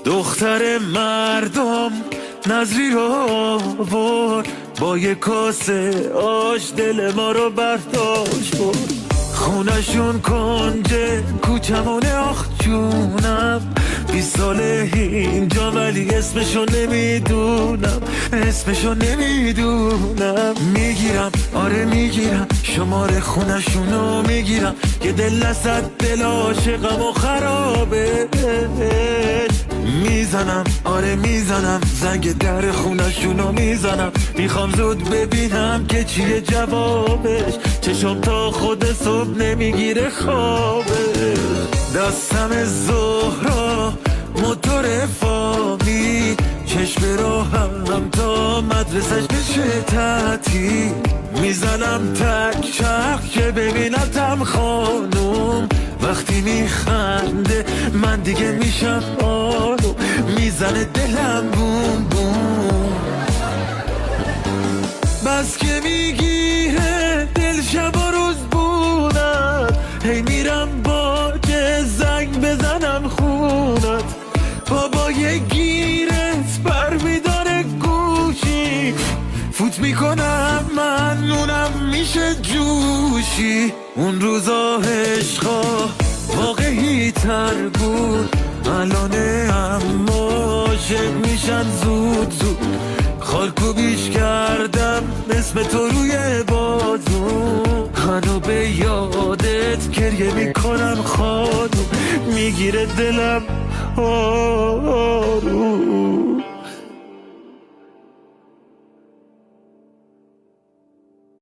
دختر مردم نظری رو آورد، با یه کاسه آش دل ما رو برداشت برد. خونشون کنجه کوچمونه، آخ جونم 20 ساله اینجا ولی اسمشو نمیدونم، اسمشو نمیدونم. میگیرم آره میگیرم شماره خونشونو میگیرم، که دل نسد دل عاشقم و خرابه. میزنم آره میزنم زنگ در خونشونو میزنم، میخوام زود ببینم که چیه جوابش. چشم تا خود صبح نمیگیره خوابش. دستم زهرا موتور فامی، چشم راهم تا مدرسش بشه تعطیل. میزنم تک چرخ که ببینتم خانوم، وقتی میخنده من دیگه میشم آروم. میزنه دلم بوم بوم، بس که میگیره دل شب و روز بونت. هی میرم با که زنگ بزنم خونت، بابای گیرت بر میداره گوشی. فوت میکنم من اونم میشه جوشی. اون روزا عشقا واقعی تر بود، الانه اما عاشق میشن زود زود. خالکوبیش کردم اسم تو روی بازو، هنو به یادت گریه میکنم خانم. میگیره دلم آروم.